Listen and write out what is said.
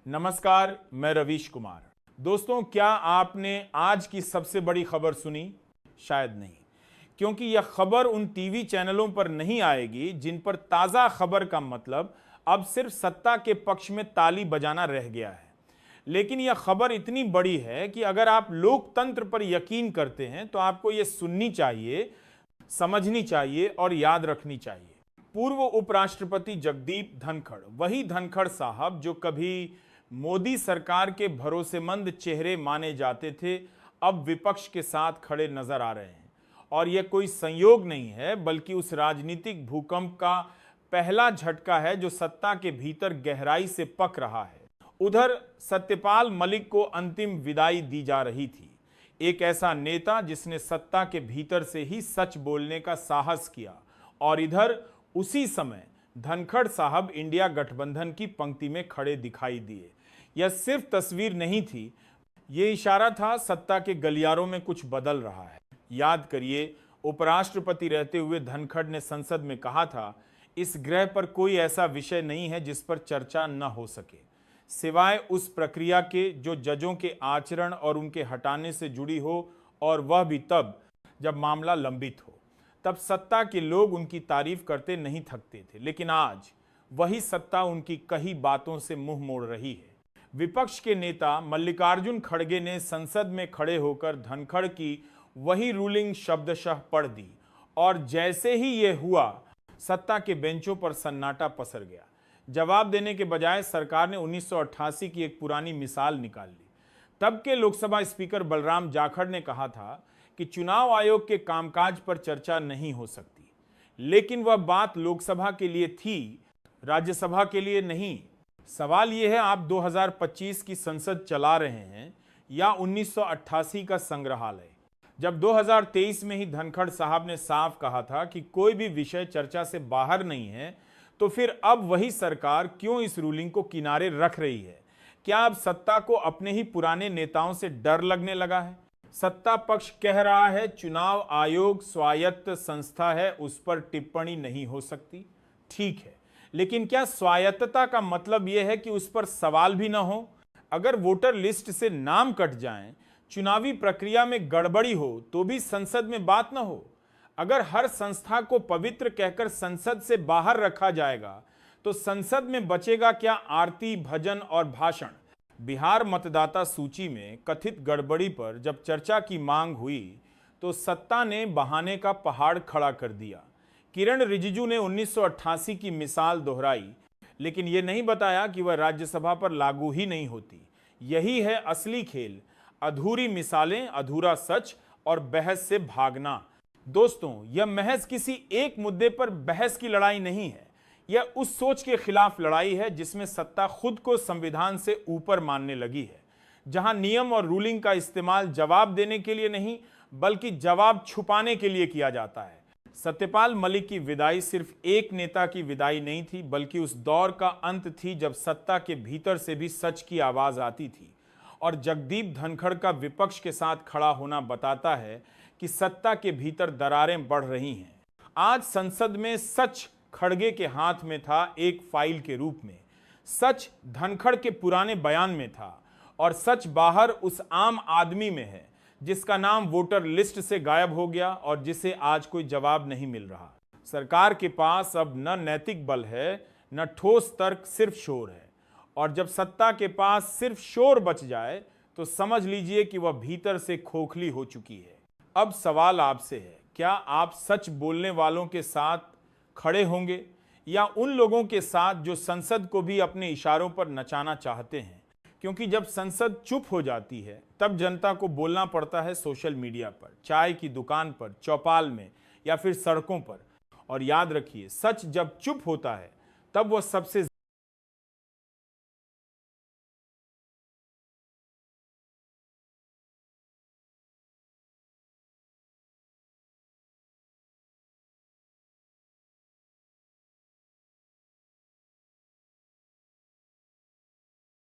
नमस्कार, मैं रवीश कुमार। दोस्तों, क्या आपने आज की सबसे बड़ी खबर सुनी? शायद नहीं, क्योंकि यह खबर उन टीवी चैनलों पर नहीं आएगी जिन पर ताज़ा खबर का मतलब अब सिर्फ सत्ता के पक्ष में ताली बजाना रह गया है। लेकिन यह खबर इतनी बड़ी है कि अगर आप लोकतंत्र पर यकीन करते हैं तो आपको यह सुननी चाहिए, समझनी चाहिए और याद रखनी चाहिए। पूर्व उपराष्ट्रपति जगदीप धनखड़, वही धनखड़ साहब जो कभी मोदी सरकार के भरोसेमंद चेहरे माने जाते थे, अब विपक्ष के साथ खड़े नजर आ रहे हैं। और यह कोई संयोग नहीं है, बल्कि उस राजनीतिक भूकंप का पहला झटका है जो सत्ता के भीतर गहराई से पक रहा है। उधर सत्यपाल मलिक को अंतिम विदाई दी जा रही थी, एक ऐसा नेता जिसने सत्ता के भीतर से ही सच बोलने का साहस किया। और इधर उसी समय धनखड़ साहब इंडिया गठबंधन की पंक्ति में खड़े दिखाई दिए। यह सिर्फ तस्वीर नहीं थी, यह इशारा था सत्ता के गलियारों में कुछ बदल रहा है। याद करिए, उपराष्ट्रपति रहते हुए धनखड़ ने संसद में कहा था, इस ग्रह पर कोई ऐसा विषय नहीं है जिस पर चर्चा न हो सके, सिवाय उस प्रक्रिया के जो जजों के आचरण और उनके हटाने से जुड़ी हो, और वह भी तब जब मामला लंबित हो। तब सत्ता के लोग उनकी तारीफ करते नहीं थकते थे। लेकिन आज वही सत्ता उनकी कही बातों से मुंह मोड़ रही है। विपक्ष के नेता मल्लिकार्जुन खड़गे ने संसद में खड़े होकर धनखड़ की वही रूलिंग शब्दशः पढ़ दी, और जैसे ही यह हुआ, सत्ता के बेंचों पर सन्नाटा पसर गया। जवाब देने के बजाय सरकार ने 1988 की एक पुरानी मिसाल निकाल ली। तब के लोकसभा स्पीकर बलराम जाखड़ ने कहा था कि चुनाव आयोग के कामकाज पर चर्चा नहीं हो सकती, लेकिन वह बात लोकसभा के लिए थी, राज्यसभा के लिए नहीं। सवाल यह है, आप 2025 की संसद चला रहे हैं या 1988 का संग्रहालय? जब 2023 में ही धनखड़ साहब ने साफ कहा था कि कोई भी विषय चर्चा से बाहर नहीं है, तो फिर अब वही सरकार क्यों इस रूलिंग को किनारे रख रही है? क्या अब सत्ता को अपने ही पुराने नेताओं से डर लगने लगा है? सत्ता पक्ष कह रहा है चुनाव आयोग स्वायत्त संस्था है, उस पर टिप्पणी नहीं हो सकती। ठीक है, लेकिन क्या स्वायत्तता का मतलब यह है कि उस पर सवाल भी ना हो? अगर वोटर लिस्ट से नाम कट जाएं, चुनावी प्रक्रिया में गड़बड़ी हो, तो भी संसद में बात ना हो? अगर हर संस्था को पवित्र कहकर संसद से बाहर रखा जाएगा, तो संसद में बचेगा क्या आरती, भजन और भाषण? बिहार मतदाता सूची में कथित गड़बड़ी पर जब चर्चा की मांग हुई, तो सत्ता ने बहाने का पहाड़ खड़ा कर दिया। किरण रिजिजू ने 1988 की मिसाल दोहराई, लेकिन यह नहीं बताया कि वह राज्यसभा पर लागू ही नहीं होती। यही है असली खेल, अधूरी मिसालें, अधूरा सच और बहस से भागना। दोस्तों, यह महज किसी एक मुद्दे पर बहस की लड़ाई नहीं है, यह उस सोच के खिलाफ लड़ाई है जिसमें सत्ता खुद को संविधान से ऊपर मानने लगी है, जहां नियम और रूलिंग का इस्तेमाल जवाब देने के लिए नहीं, बल्कि जवाब छुपाने के लिए किया जाता है। सत्यपाल मलिक की विदाई सिर्फ एक नेता की विदाई नहीं थी, बल्कि उस दौर का अंत थी जब सत्ता के भीतर से भी सच की आवाज आती थी। और जगदीप धनखड़ का विपक्ष के साथ खड़ा होना बताता है कि सत्ता के भीतर दरारें बढ़ रही हैं। आज संसद में सच खड़गे के हाथ में था, एक फाइल के रूप में। सच धनखड़ के पुराने बयान में था, और सच बाहर उस आम आदमी में है जिसका नाम वोटर लिस्ट से गायब हो गया और जिसे आज कोई जवाब नहीं मिल रहा। सरकार के पास अब न नैतिक बल है, न ठोस तर्क, सिर्फ शोर है। और जब सत्ता के पास सिर्फ शोर बच जाए, तो समझ लीजिए कि वह भीतर से खोखली हो चुकी है। अब सवाल आपसे है, क्या आप सच बोलने वालों के साथ खड़े होंगे, या उन लोगों के साथ जो संसद को भी अपने इशारों पर नचाना चाहते हैं? क्योंकि जब संसद चुप हो जाती है, तब जनता को बोलना पड़ता है सोशल मीडिया पर, चाय की दुकान पर, चौपाल में, या फिर सड़कों पर। और याद रखिए, सच जब चुप होता है, तब वह सबसे